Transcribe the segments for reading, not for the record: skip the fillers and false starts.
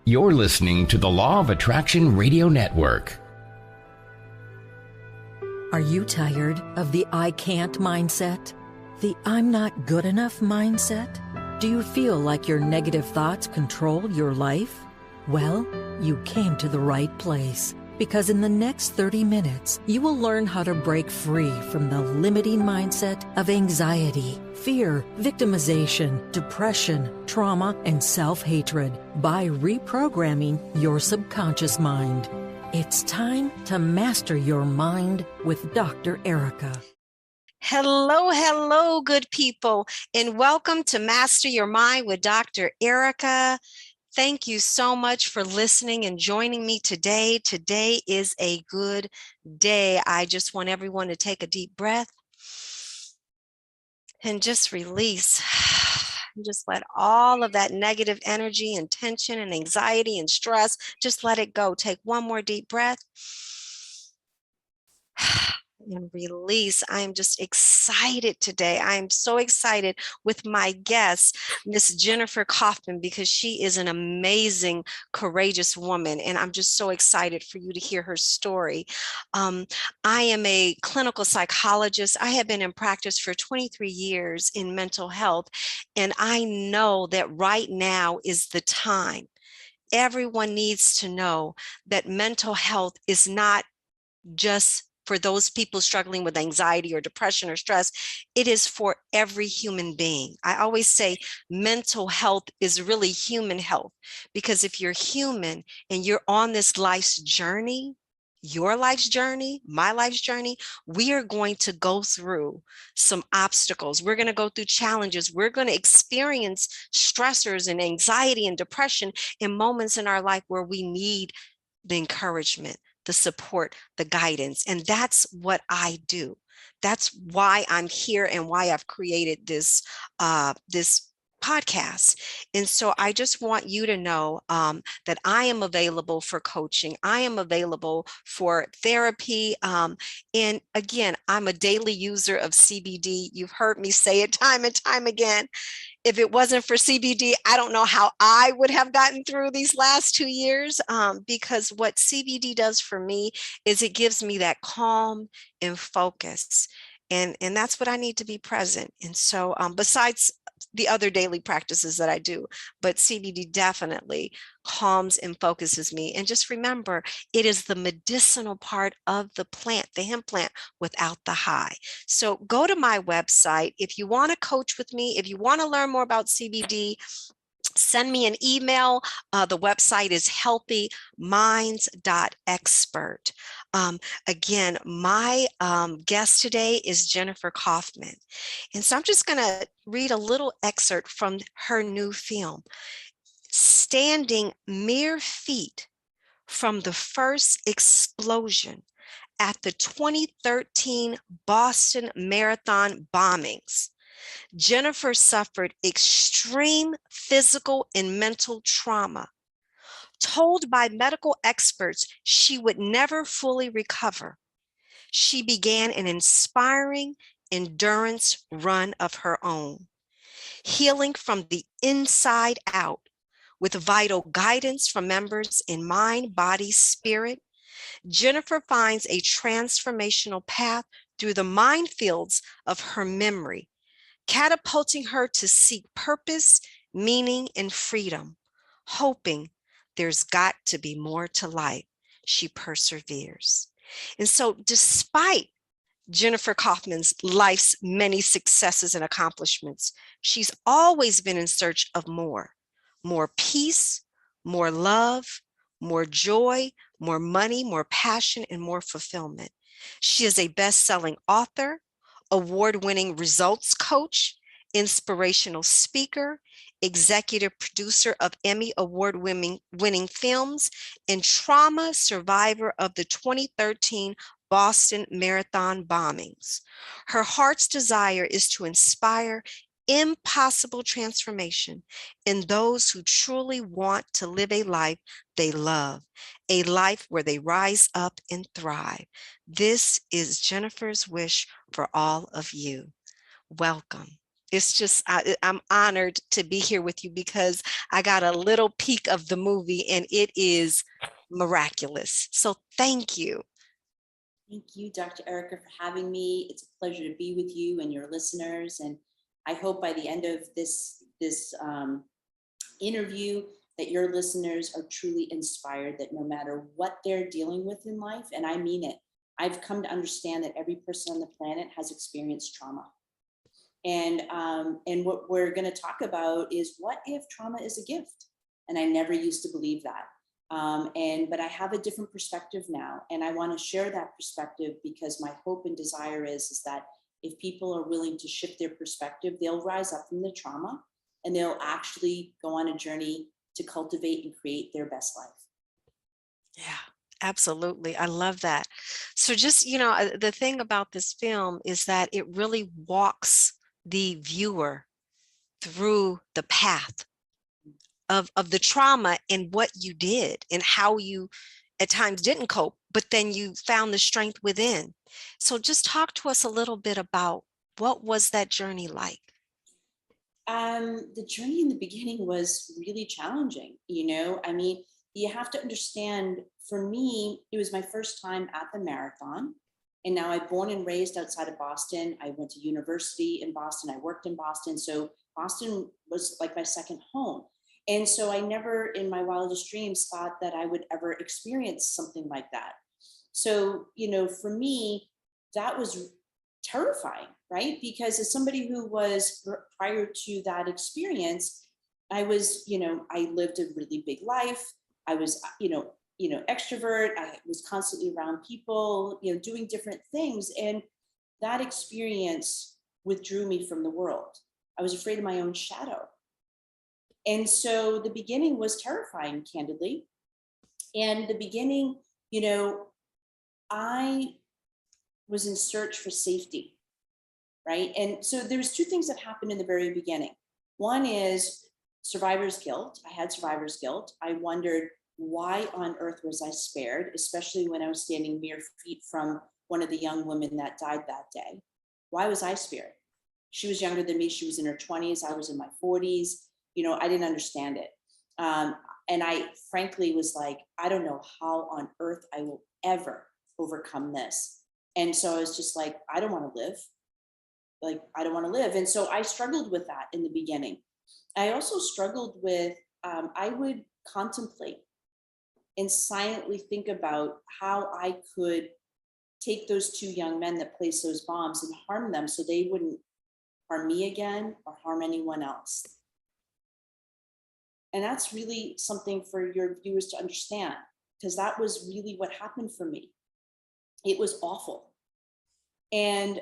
You're listening to the Law of Attraction Radio Network. Are you tired of the I can't mindset? The I'm not good enough mindset? Do you feel like your negative thoughts control your life? Well, you came to the right place, because in the next 30 minutes, you will learn how to break free from the limiting mindset of anxiety, fear, victimization, depression, trauma, and self-hatred by reprogramming your subconscious mind. It's time to master your mind with Dr. Erika. Hello, good people, and welcome to Master Your Mind with Dr. Erika. Thank you so much for listening and joining me today. Today is a good day. I just want everyone to take a deep breath and just release. And just let all of that negative energy and tension and anxiety and stress, just let it go. Take one more deep breath. And release. I am just excited today. I am so excited with my guest, Miss Jennifer Kauffman, because she is an amazing, courageous woman. And I'm just so excited for you to hear her story. I am a clinical psychologist. I have been in practice for 23 years in mental health. And I know that right now is the time. Everyone needs to know that mental health is not just for those people struggling with anxiety or depression or stress. It is for every human being. I always say mental health is really human health, because if you're human and you're on this life's journey, your life's journey, my life's journey, we are going to go through some obstacles. We're going to go through challenges. We're going to experience stressors and anxiety and depression in moments in our life where we need the encouragement, the support, the guidance. And that's what I do. That's why I'm here and why I've created this podcast. And so I just want you to know that I am available for coaching. I am available for therapy. And again, I'm a daily user of CBD. You've heard me say it time and time again. If it wasn't for CBD, I don't know how I would have gotten through these last 2 years, because what CBD does for me is it gives me that calm and focus. And that's what I need to be present. And so besides the other daily practices that I do, but CBD definitely calms and focuses me. And just remember, it is the medicinal part of the plant, the hemp plant, without the high. So go to my website. If you want to coach with me, if you want to learn more about CBD, send me an email. The website is healthyminds.expert. Again, my guest today is Jennifer Kauffman. And so I'm just going to read a little excerpt from her new film. Standing mere feet from the first explosion at the 2013 Boston Marathon bombings, Jennifer suffered extreme physical and mental trauma. Told by medical experts she would never fully recover, she began an inspiring endurance run of her own, healing from the inside out with vital guidance from members in mind, body, spirit. Jennifer finds a transformational path through the minefields of her memory, catapulting her to seek purpose, meaning, and freedom. Hoping there's got to be more to life, she perseveres. And so despite Jennifer Kauffman's life's many successes and accomplishments, she's always been in search of more peace, more love, more joy, more money, more passion, and more fulfillment. She is a best-selling author, award-winning results coach, inspirational speaker, executive producer of Emmy award-winning films, and trauma survivor of the 2013 Boston Marathon bombings. Her heart's desire is to inspire impossible transformation in those who truly want to live a life they love, a life where they rise up and thrive. This is Jennifer's wish for all of you. Welcome. it's just, I'm honored to be here with you because I got a little peek of the movie and it is miraculous. So thank you. Thank you, Dr. Erika, for having me. It's a pleasure to be with you and your listeners. And I hope by the end of this interview that your listeners are truly inspired, that no matter what they're dealing with in life, and I mean it, I've come to understand that every person on the planet has experienced trauma. And what we're going to talk about is, what if trauma is a gift? And I never used to believe that. But I have a different perspective now, and I want to share that perspective because my hope and desire is that if people are willing to shift their perspective, they'll rise up from the trauma and they'll actually go on a journey to cultivate and create their best life. Yeah, absolutely. I love that. So just, the thing about this film is that it really walks the viewer through the path of the trauma and what you did and how you at times didn't cope, but then you found the strength within. So just talk to us a little bit about what was that journey like? The journey in the beginning was really challenging. I mean, you have to understand, for me, it was my first time at the marathon. And now I'm born and raised outside of Boston. I went to university in Boston. I worked in Boston. So Boston was like my second home. And so I never in my wildest dreams thought that I would ever experience something like that. So, for me, that was terrifying, right? Because as somebody who was prior to that experience, I was, I lived a really big life. I was, extrovert. I was constantly around people, doing different things. And that experience withdrew me from the world. I was afraid of my own shadow. And so the beginning was terrifying, candidly. And the beginning, I was in search for safety, right? And so there was two things that happened in the very beginning. One is survivor's guilt. I had survivor's guilt. I wondered, why on earth was I spared, especially when I was standing mere feet from one of the young women that died that day? Why was I spared? She was younger than me. She was in her 20s. I was in my 40s. I didn't understand it. And I frankly was like, I don't know how on earth I will ever overcome this. And so I was just like, I don't want to live. I don't want to live. And so I struggled with that in the beginning. I also struggled with, I would contemplate and silently think about how I could take those two young men that placed those bombs and harm them so they wouldn't harm me again or harm anyone else. And that's really something for your viewers to understand, because that was really what happened for me. It was awful. And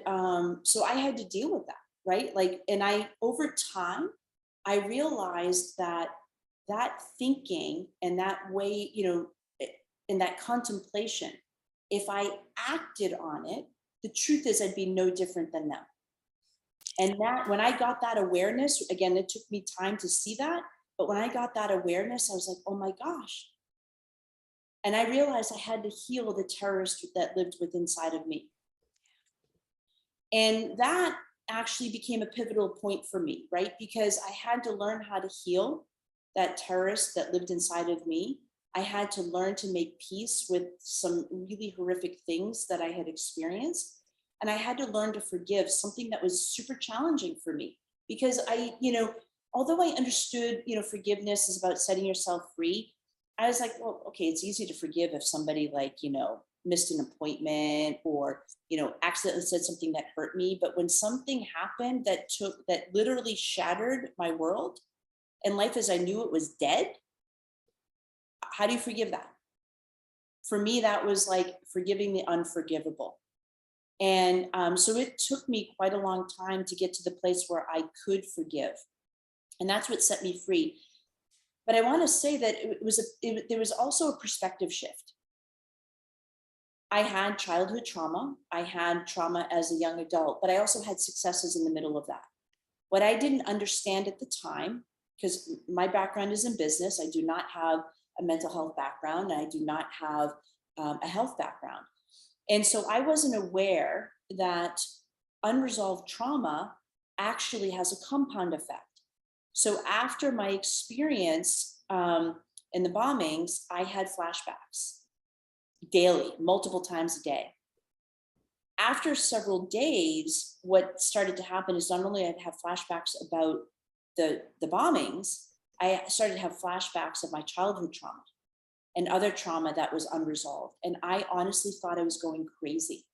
so I had to deal with that, right? And over time, I realized that thinking and that way, in that contemplation, if I acted on it, the truth is I'd be no different than them. And that when I got that awareness, again, it took me time to see that. But when I got that awareness, I was like, oh my gosh. And I realized I had to heal the terrorist that lived within inside of me. And that actually became a pivotal point for me, right? Because I had to learn how to heal that terrorist that lived inside of me. I had to learn to make peace with some really horrific things that I had experienced. And I had to learn to forgive, something that was super challenging for me. Because although I understood, forgiveness is about setting yourself free, I was like, well, okay, it's easy to forgive if somebody missed an appointment or, accidentally said something that hurt me. But when something happened that literally shattered my world and life as I knew it was dead, how do you forgive that? For me, that was like forgiving the unforgivable. And so it took me quite a long time to get to the place where I could forgive. And that's what set me free. But I want to say that there was also a perspective shift. I had childhood trauma. I had trauma as a young adult, but I also had successes in the middle of that. What I didn't understand at the time, because my background is in business, I do not have a mental health background, and I do not have a health background. And so I wasn't aware that unresolved trauma actually has a compound effect. So after my experience in the bombings, I had flashbacks daily, multiple times a day. After several days, what started to happen is not only I'd have flashbacks about the bombings, I started to have flashbacks of my childhood trauma and other trauma that was unresolved. And I honestly thought I was going crazy.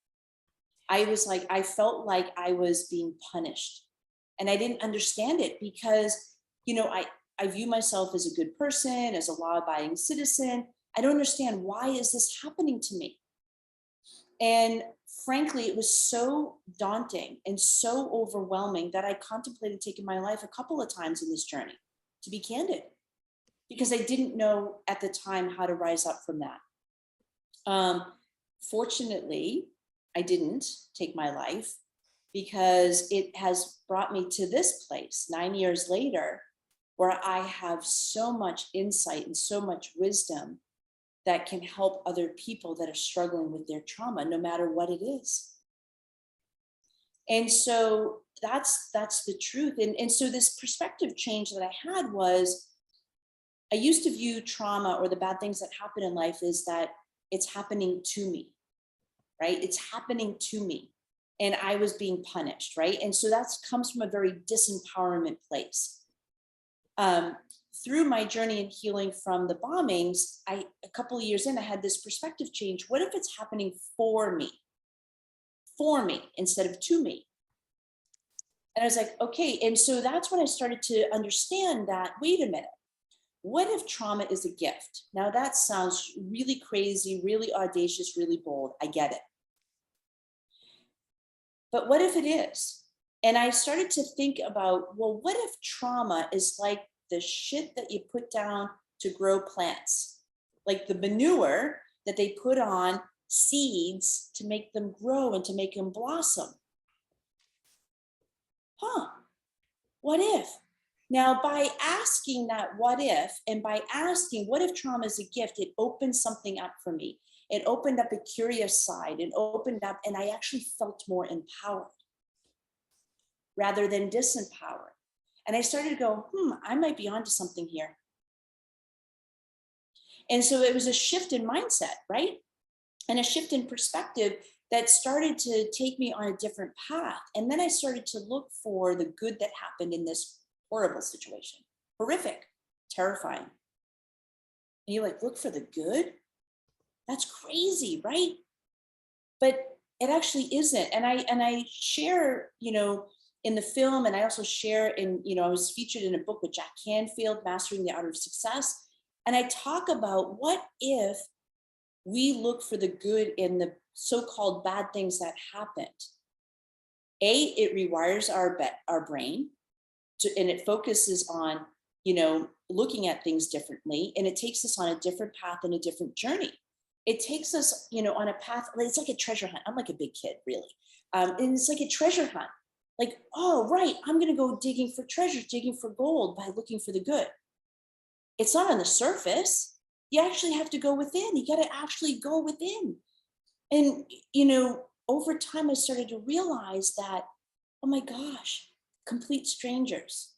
I was like, I felt like I was being punished. And I didn't understand it because, you know, I view myself as a good person, as a law-abiding citizen. I don't understand, why is this happening to me? And frankly, it was so daunting and so overwhelming that I contemplated taking my life a couple of times in this journey, to be candid, because I didn't know at the time how to rise up from that. Fortunately, I didn't take my life, because it has brought me to this place 9 years later, where I have so much insight and so much wisdom that can help other people that are struggling with their trauma, no matter what it is. And so that's the truth. And so this perspective change that I had was, I used to view trauma or the bad things that happen in life is that it's happening to me, right? It's happening to me, and I was being punished, right? And so that comes from a very disempowerment place. Through my journey in healing from the bombings, a couple of years in, I had this perspective change. What if it's happening for me instead of to me? And I was like, okay. And so that's when I started to understand that, wait a minute, what if trauma is a gift? Now that sounds really crazy, really audacious, really bold. I get it. But what if it is? And I started to think about, well, what if trauma is like the shit that you put down to grow plants, like the manure that they put on seeds to make them grow and to make them blossom? What if? Now, by asking that what if, and by asking what if trauma is a gift, it opened something up for me. It opened up a curious side, and opened up, and I actually felt more empowered rather than disempowered. And I started to go, I might be onto something here. And so it was a shift in mindset, right? And a shift in perspective that started to take me on a different path. And then I started to look for the good that happened in this horrible situation. Horrific, terrifying. And you're like, look for the good? That's crazy, right? But it actually isn't. And I share, in the film, and I also share in, I was featured in a book with Jack Canfield, Mastering the Art of Success. And I talk about, what if we look for the good in the so-called bad things that happened? It rewires our brain, and it focuses on, looking at things differently, and it takes us on a different path and a different journey. It takes us, on a path. It's like a treasure hunt. I'm like a big kid, really. And it's like a treasure hunt. Like, oh, right, I'm going to go digging for treasure, digging for gold by looking for the good. It's not on the surface. You actually have to go within. You got to actually go within. And, over time, I started to realize that, oh my gosh, complete strangers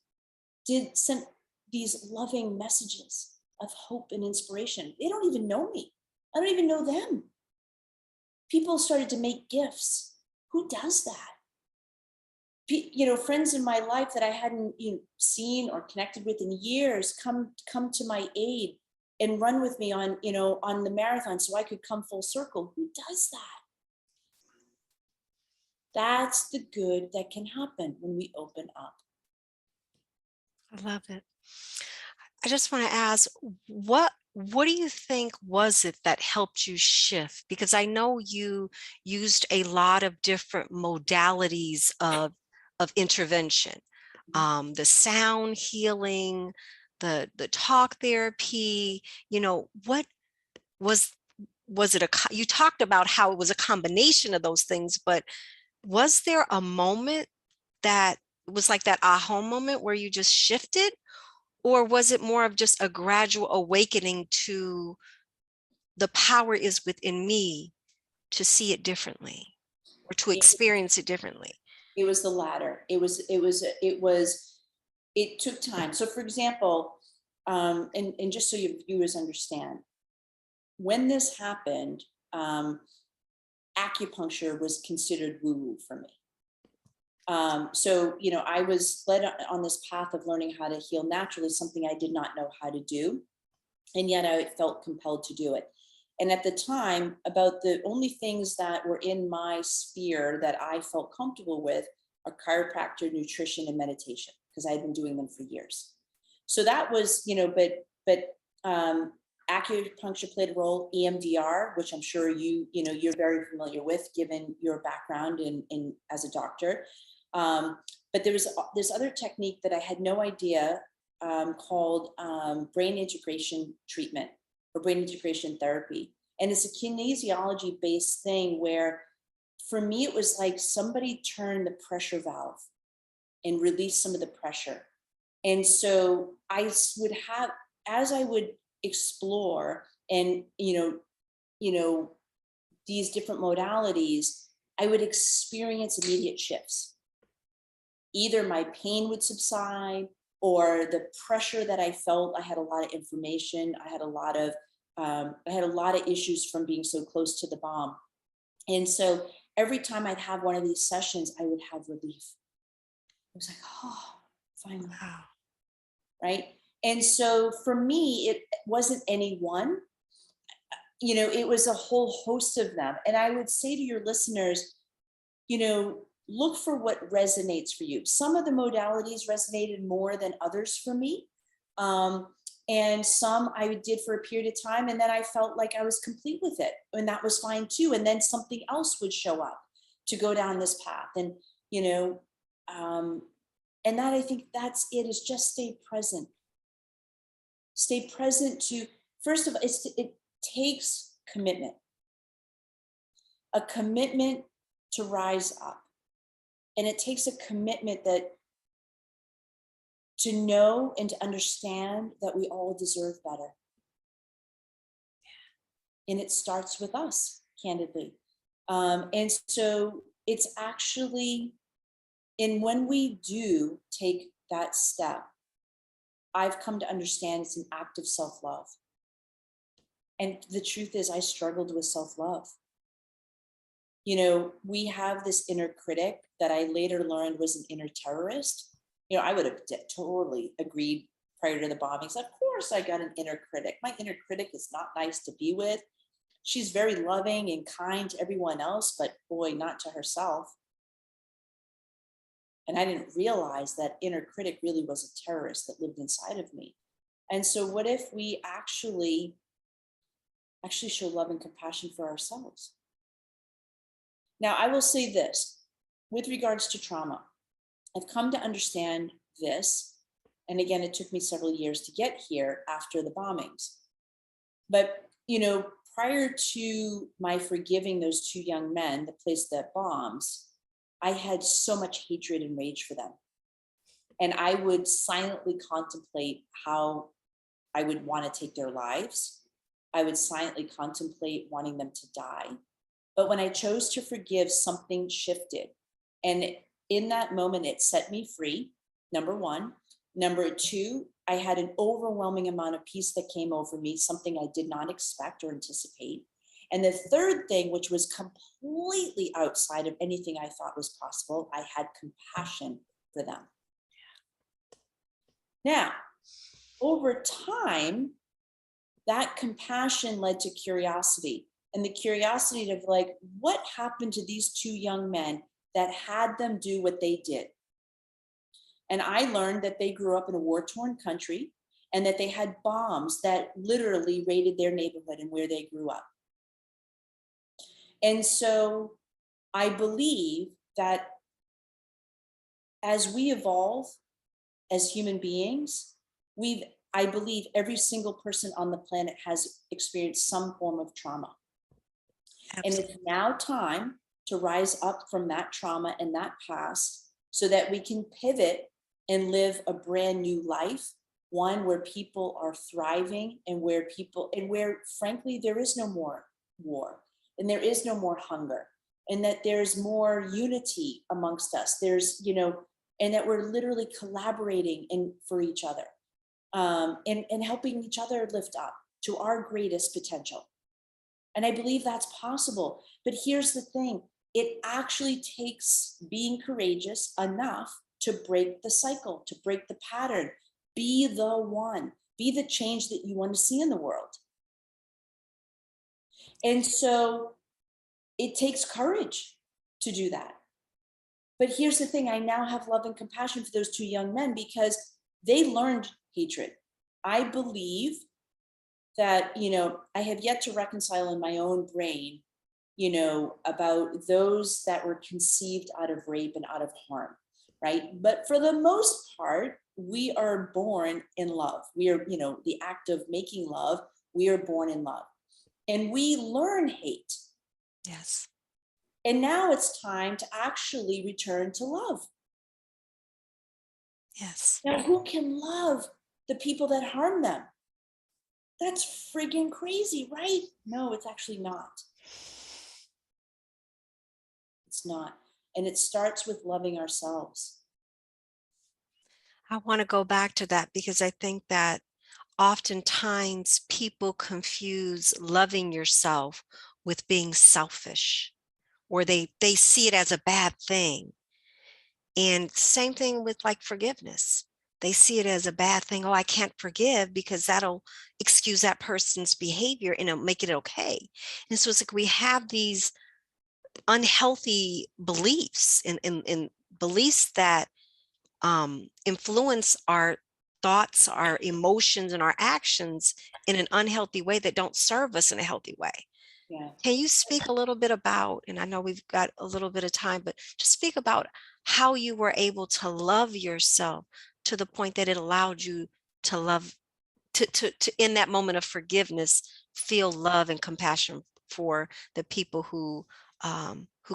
sent these loving messages of hope and inspiration. They don't even know me. I don't even know them. People started to make gifts. Who does that? Friends in my life that I hadn't seen or connected with in years come to my aid and run with me on the marathon, so I could come full circle. Who does that? That's the good that can happen when we open up. I love it. I just want to ask, what do you think was it that helped you shift? Because I know you used a lot of different modalities of intervention, the sound healing, the talk therapy. What was it? You talked about how it was a combination of those things, but was there a moment that was like that aha moment where you just shifted? Or was it more of just a gradual awakening to the power is within me to see it differently or to experience it differently? It was the latter. It took time. So for example, and just so your viewers understand, when this happened, acupuncture was considered woo-woo for me. So, I was led on this path of learning how to heal naturally, something I did not know how to do. And yet I felt compelled to do it. And at the time, about the only things that were in my sphere that I felt comfortable with are chiropractor, nutrition, and meditation, because I had been doing them for years. So that was, acupuncture played a role, EMDR, which I'm sure you're very familiar with, given your background in as a doctor. But there was this other technique that I had no idea, called brain integration treatment or brain integration therapy. And it's a kinesiology based thing where, for me, it was like somebody turned the pressure valve and released some of the pressure. And so I would have, as I would explore and, these different modalities, I would experience immediate shifts. Either my pain would subside, or the pressure that I felt. I had a lot of information. I had a lot of issues from being so close to the bomb. And so every time I'd have one of these sessions, I would have relief. It was like, oh, finally. Wow. Right. And so for me, it wasn't any one, it was a whole host of them. And I would say to your listeners, look for what resonates for you. Some of the modalities resonated more than others for me. And some I did for a period of time, and then I felt like I was complete with it, and that was fine too. And then something else would show up to go down this path. And, and that, I think that's it, is just stay present. Stay present to, first of all, it takes commitment, a commitment to rise up. And it takes a commitment to know and to understand that we all deserve better. And it starts with us, candidly. And so it's actually, and when we do take that step, I've come to understand it's an act of self-love. And the truth is, I struggled with self-love. We have this inner critic that I later learned was an inner terrorist. I would have totally agreed prior to the bombings. Of course, I got an inner critic. My inner critic is not nice to be with. She's very loving and kind to everyone else, but boy, not to herself. And I didn't realize that inner critic really was a terrorist that lived inside of me. And so what if we actually show love and compassion for ourselves? Now, I will say this, with regards to trauma, I've come to understand this. And again, it took me several years to get here after the bombings. But, prior to my forgiving those two young men that placed the bombs, I had so much hatred and rage for them. And I would silently contemplate how I would want to take their lives. I would silently contemplate wanting them to die. But when I chose to forgive, something shifted. And in that moment, it set me free, number one. Number two, I had an overwhelming amount of peace that came over me, something I did not expect or anticipate. And the third thing, which was completely outside of anything I thought was possible, I had compassion for them. Now, over time, that compassion led to curiosity. And the curiosity of like, what happened to these two young men that had them do what they did? And I learned that they grew up in a war-torn country and that they had bombs that literally raided their neighborhood and where they grew up. And so I believe that as we evolve as human beings, I believe every single person on the planet has experienced some form of trauma. Absolutely. And it's now time to rise up from that trauma and that past so that we can pivot and live a brand new life, one where people are thriving and where frankly, there is no more war and there is no more hunger. and that there's more unity amongst us. There's, and that we're literally collaborating for each other, and helping each other lift up to our greatest potential. And I believe that's possible. But here's the thing, it actually takes being courageous enough to break the cycle, to break the pattern. Be the one, be the change that you want to see in the world. And so it takes courage to do that. But here's the thing, I now have love and compassion for those two young men because they learned hatred. I believe that, I have yet to reconcile in my own brain, about those that were conceived out of rape and out of harm, right? But for the most part, we are born in love. We are, the act of making love, we are born in love. And we learn hate. Yes. And now it's time to actually return to love. Yes. Now, who can love the people that harm them? That's friggin' crazy, right? No, it's actually not. It's not. And it starts with loving ourselves. I want to go back to that because I think that oftentimes people confuse loving yourself with being selfish, or they see it as a bad thing. And same thing with like forgiveness. They see it as a bad thing. Oh, I can't forgive because that'll excuse that person's behavior and it'll make it okay. And so it's like we have these unhealthy beliefs and beliefs that influence our thoughts, our emotions, and our actions in an unhealthy way that don't serve us in a healthy way. Yeah. Can you speak a little bit about, and I know we've got a little bit of time, but just speak about how you were able to love yourself to the point that it allowed you to love, to in that moment of forgiveness, feel love and compassion for the people who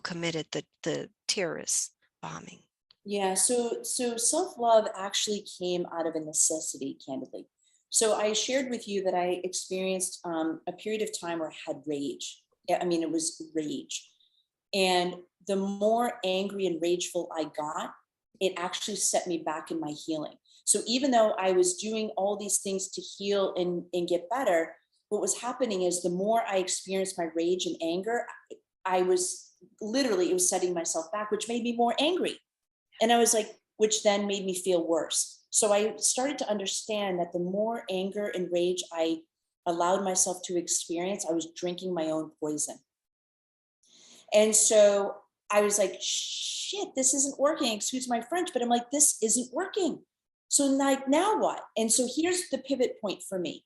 committed the terrorist bombing. Yeah, so self-love actually came out of a necessity, candidly. So I shared with you that I experienced a period of time where I had rage. Yeah, I mean, it was rage. And the more angry and rageful I got, it actually set me back in my healing. So even though I was doing all these things to heal and get better, what was happening is the more I experienced my rage and anger, I was literally, it was setting myself back, which made me more angry. And I was like, which then made me feel worse. So I started to understand that the more anger and rage I allowed myself to experience, I was drinking my own poison. And so I was like, shit, this isn't working. Excuse my French, but I'm like, this isn't working. So like, now what? And so here's the pivot point for me.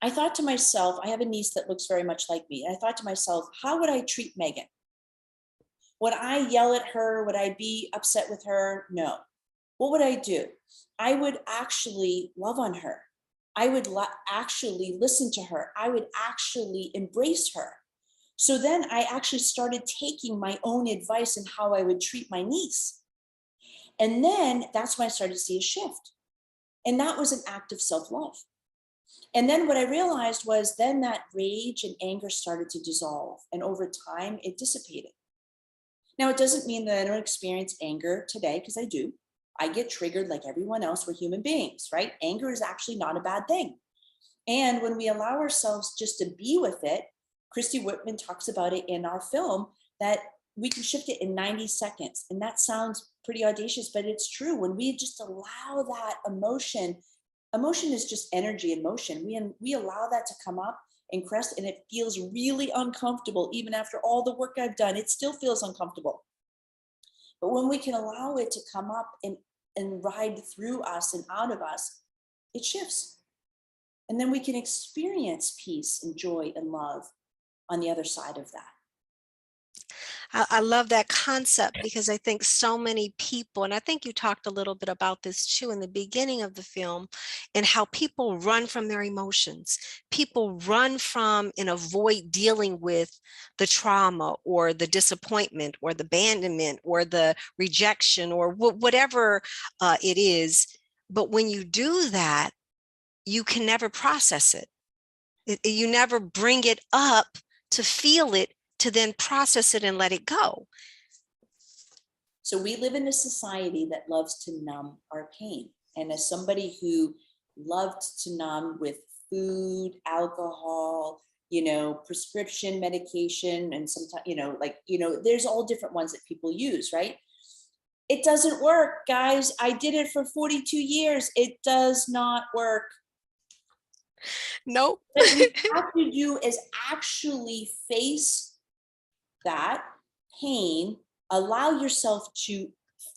I thought to myself, I have a niece that looks very much like me. And I thought to myself, how would I treat Megan? Would I yell at her? Would I be upset with her? No. What would I do? I would actually love on her. I would actually listen to her. I would actually embrace her. So then I actually started taking my own advice in how I would treat my niece. And then that's when I started to see a shift. And that was an act of self-love. And then what I realized was then that rage and anger started to dissolve. And over time, it dissipated. Now, it doesn't mean that I don't experience anger today, because I do. I get triggered like everyone else. We're human beings, right? Anger is actually not a bad thing. And when we allow ourselves just to be with it, Christy Whitman talks about it in our film, that we can shift it in 90 seconds. And that sounds pretty audacious, but it's true. When we just allow that emotion is just energy in motion. We allow that to come up and crest, and it feels really uncomfortable. Even after all the work I've done, it still feels uncomfortable. But when we can allow it to come up and ride through us and out of us, it shifts. And then we can experience peace and joy and love on the other side of that. I love that concept because I think so many people, and I think you talked a little bit about this too in the beginning of the film, and how people run from their emotions. People run from and avoid dealing with the trauma or the disappointment or the abandonment or the rejection or whatever it is. But when you do that, you can never process it. You never bring it up to feel it, to then process it and let it go. So we live in a society that loves to numb our pain. And as somebody who loved to numb with food, alcohol, prescription medication, and sometimes, there's all different ones that people use, right? It doesn't work, guys. I did it for 42 years. It does not work. Nope. What you have to do is actually face that pain, allow yourself to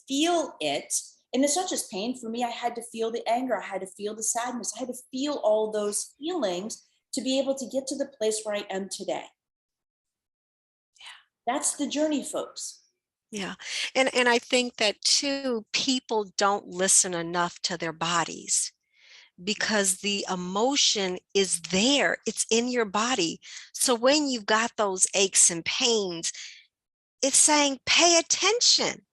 feel it. And it's not just pain. For me, I had to feel the anger. I had to feel the sadness. I had to feel all those feelings to be able to get to the place where I am today. Yeah. That's the journey, folks. Yeah. And I think that too, people don't listen enough to their bodies, because the emotion is there. It's in your body. So when you've got those aches and pains, it's saying, pay attention.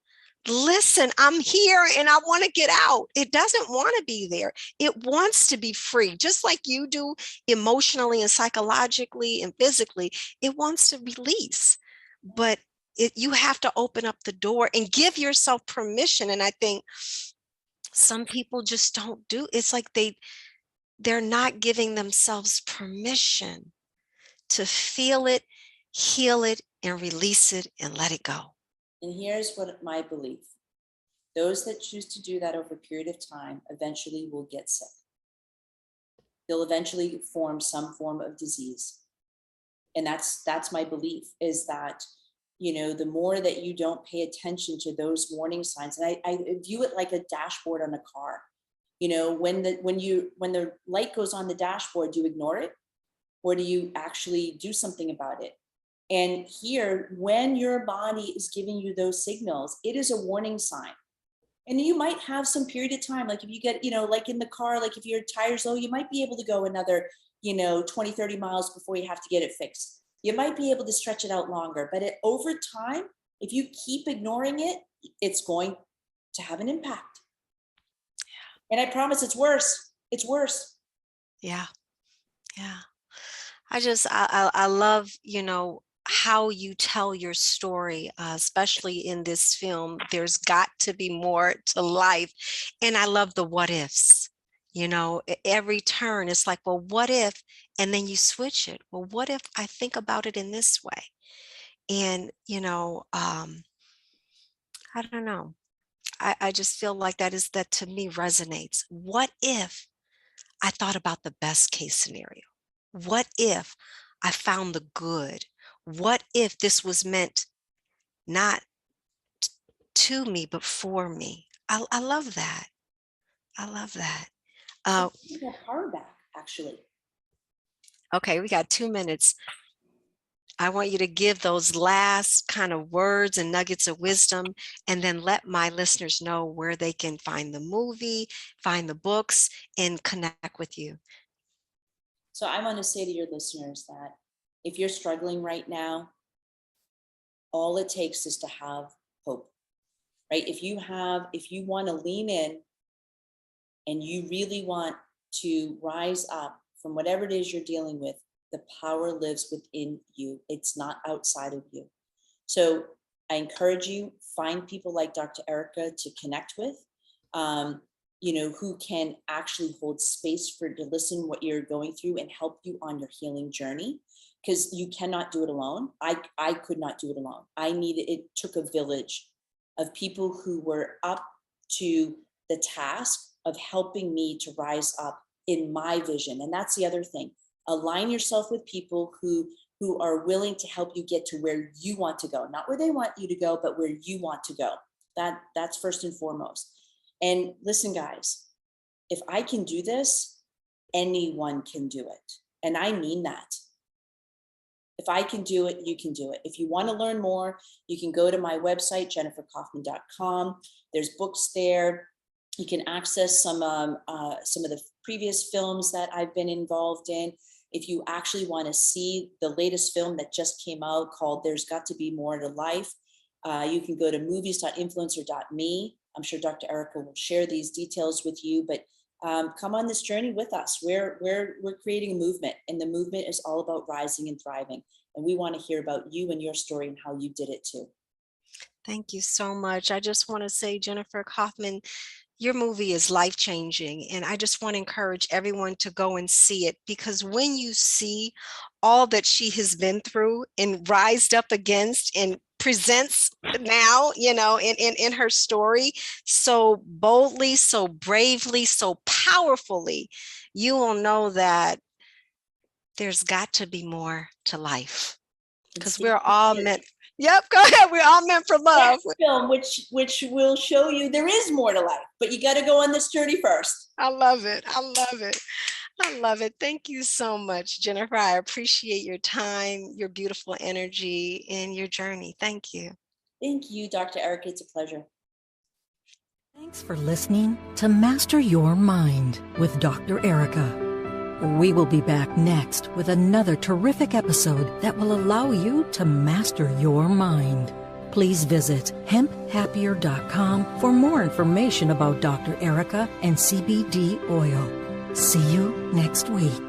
Listen, I'm here and I want to get out. It doesn't want to be there. It wants to be free, just like you do emotionally and psychologically and physically. It wants to release, but you have to open up the door and give yourself permission. And I think some people just don't do. It's like they're not giving themselves permission to feel it, heal it, and release it and let it go. And here's what my belief. Those that choose to do that over a period of time eventually will get sick. They'll eventually form some form of disease. And that's my belief, is that, the more that you don't pay attention to those warning signs, and I view it like a dashboard on a car. When the light goes on the dashboard, do you ignore it? Or do you actually do something about it? And here, when your body is giving you those signals, it is a warning sign. And you might have some period of time, like if you get, like in the car, like if your tire's low, you might be able to go another, 20, 30 miles before you have to get it fixed. You might be able to stretch it out longer, but over time, if you keep ignoring it, it's going to have an impact. And I promise it's worse. It's worse. Yeah. Yeah. I love, how you tell your story, especially in this film. There's got to be more to life. And I love the what ifs. Every turn, it's like, well, what if? And then you switch it. Well, what if I think about it in this way? And, I don't know. I just feel like that to me resonates. What if I thought about the best case scenario? What if I found the good? What if this was meant not to me, but for me? I love that. I love that. You get power back, actually. Okay, we got 2 minutes. I want you to give those last kind of words and nuggets of wisdom, and then let my listeners know where they can find the movie, find the books, and connect with you. So I want to say to your listeners that if you're struggling right now, all it takes is to have hope, right? If you want to lean in and you really want to rise up from whatever it is you're dealing with, the power lives within you. It's not outside of you. So I encourage you, find people like Dr. Erika to connect with, who can actually hold space to listen what you're going through and help you on your healing journey, because you cannot do it alone. I could not do it alone. It took a village of people who were up to the task of helping me to rise up in my vision. And that's the other thing. Align yourself with people who are willing to help you get to where you want to go, not where they want you to go, but where you want to go. That's first and foremost. And listen, guys, if I can do this, anyone can do it. And I mean that. If I can do it, you can do it. If you want to learn more, you can go to my website, jenniferkauffman.com. There's books there. You can access some of the previous films that I've been involved in. If you actually want to see the latest film that just came out called There's Got to Be More to Life, you can go to movies.influencer.me. I'm sure Dr. Erika will share these details with you, but come on this journey with us. We're creating a movement, and the movement is all about rising and thriving. And we want to hear about you and your story and how you did it too. Thank you so much. I just want to say, Jennifer Kauffman, your movie is life-changing, and I just want to encourage everyone to go and see it, because when you see all that she has been through and rised up against and presents now, in her story so boldly, so bravely, so powerfully, you will know that there's got to be more to life, because we're all meant. Yep, go ahead. We're all meant for love. Next film, which will show you there is more to life, but you got to go on this journey first. I love it. I love it. I love it. Thank you so much, Jennifer. I appreciate your time, your beautiful energy, and your journey. Thank you. Thank you, Dr. Erika. It's a pleasure. Thanks for listening to Master Your Mind with Dr. Erika. We will be back next with another terrific episode that will allow you to master your mind. Please visit hemphappier.com for more information about Dr. Erika and CBD oil. See you next week.